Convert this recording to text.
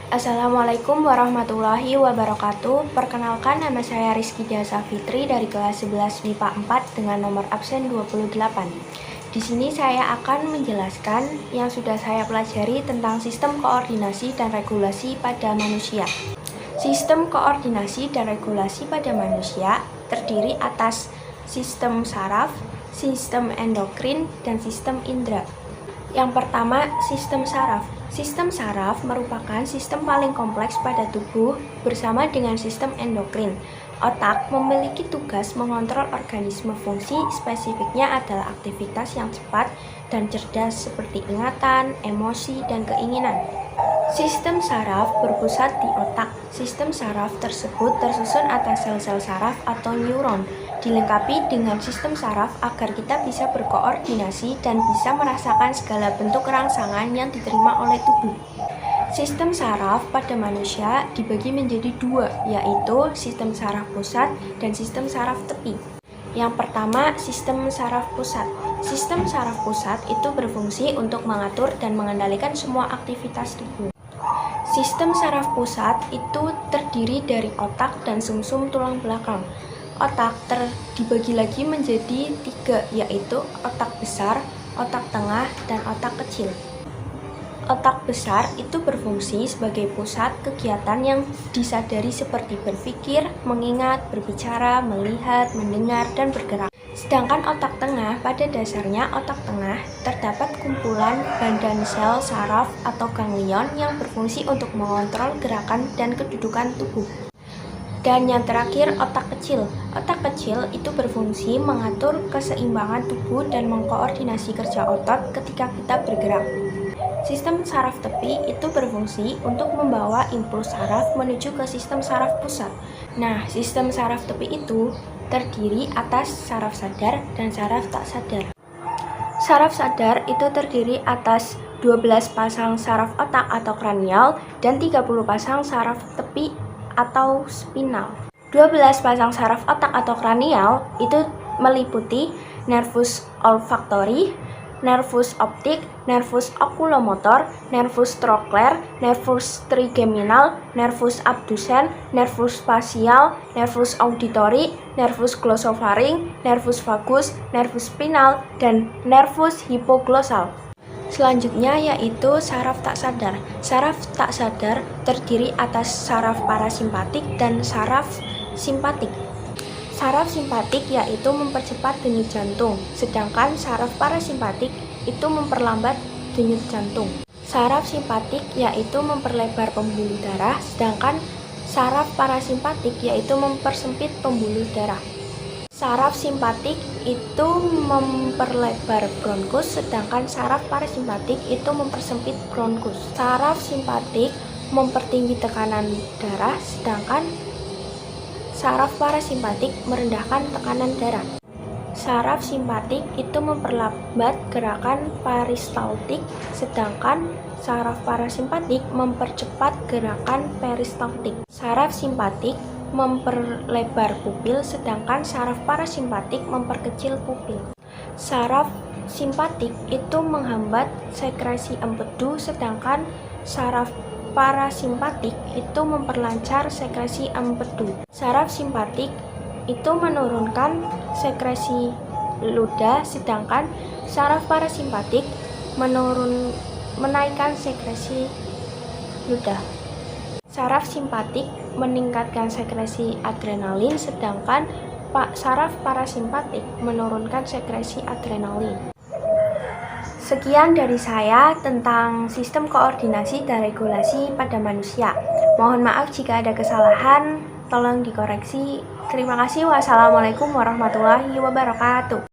Assalamualaikum warahmatullahi wabarakatuh. Perkenalkan, nama saya Rizky Diasa Fitri dari kelas 11 MIPA 4 dengan nomor absen 28. Di sini saya akan menjelaskan yang sudah saya pelajari tentang sistem koordinasi dan regulasi pada manusia. Sistem koordinasi dan regulasi pada manusia terdiri atas sistem saraf, sistem endokrin, dan sistem indera. Yang pertama, sistem saraf. Sistem saraf merupakan sistem paling kompleks pada tubuh bersama dengan sistem endokrin. Otak memiliki tugas mengontrol organisme. Fungsi spesifiknya adalah aktivitas yang cepat dan cerdas seperti ingatan, emosi, dan keinginan. Sistem saraf berpusat di otak. Sistem saraf tersebut tersusun atas sel-sel saraf atau neuron, dilengkapi dengan sistem saraf agar kita bisa berkoordinasi dan bisa merasakan segala bentuk rangsangan yang diterima oleh tubuh. Sistem saraf pada manusia dibagi menjadi dua, yaitu sistem saraf pusat dan sistem saraf tepi. Yang pertama, sistem saraf pusat. Sistem saraf pusat itu berfungsi untuk mengatur dan mengendalikan semua aktivitas tubuh. Sistem saraf pusat itu terdiri dari otak dan sumsum tulang belakang. Otak dibagi lagi menjadi tiga, yaitu otak besar, otak tengah, dan otak kecil. Otak besar itu berfungsi sebagai pusat kegiatan yang disadari seperti berpikir, mengingat, berbicara, melihat, mendengar, dan bergerak. Sedangkan otak tengah, pada dasarnya otak tengah terdapat kumpulan badan sel saraf atau ganglion yang berfungsi untuk mengontrol gerakan dan kedudukan tubuh. Dan yang terakhir, otak kecil. Otak kecil itu berfungsi mengatur keseimbangan tubuh dan mengkoordinasi kerja otot ketika kita bergerak. Sistem saraf tepi itu berfungsi untuk membawa impuls saraf menuju ke sistem saraf pusat. Nah, sistem saraf tepi itu terdiri atas saraf sadar dan saraf tak sadar. Saraf sadar itu terdiri atas 12 pasang saraf otak atau kranial dan 30 pasang saraf tepi atau spinal. 12 pasang saraf otak atau kranial itu meliputi nervus olfaktori, nervus optik, nervus okulomotor, nervus trokler, nervus trigeminal, nervus abdusen, nervus spasial, nervus auditori, nervus glossofaring, nervus vagus, nervus spinal, dan nervus hipoglosal. Selanjutnya yaitu saraf tak sadar. Saraf tak sadar terdiri atas saraf parasimpatik dan saraf simpatik. Saraf simpatik yaitu mempercepat denyut jantung, sedangkan saraf parasimpatik itu memperlambat denyut jantung. Saraf simpatik yaitu memperlebar pembuluh darah, sedangkan saraf parasimpatik yaitu mempersempit pembuluh darah. Saraf simpatik itu memperlebar bronkus, sedangkan saraf parasimpatik itu mempersempit bronkus. Saraf simpatik mempertinggi tekanan darah, sedangkan saraf parasimpatik merendahkan tekanan darah. Saraf simpatik itu memperlambat gerakan peristaltik, sedangkan saraf parasimpatik mempercepat gerakan peristaltik. Saraf simpatik memperlebar pupil, sedangkan saraf parasimpatik memperkecil pupil. Saraf simpatik itu menghambat sekresi empedu, sedangkan saraf parasimpatik itu memperlancar sekresi empedu. Saraf simpatik itu menurunkan sekresi ludah, sedangkan saraf parasimpatik menaikkan sekresi ludah. Saraf simpatik meningkatkan sekresi adrenalin, sedangkan saraf parasimpatik menurunkan sekresi adrenalin. Sekian dari saya tentang sistem koordinasi dan regulasi pada manusia. Mohon maaf jika ada kesalahan, tolong dikoreksi. Terima kasih. Wassalamualaikum warahmatullahi wabarakatuh.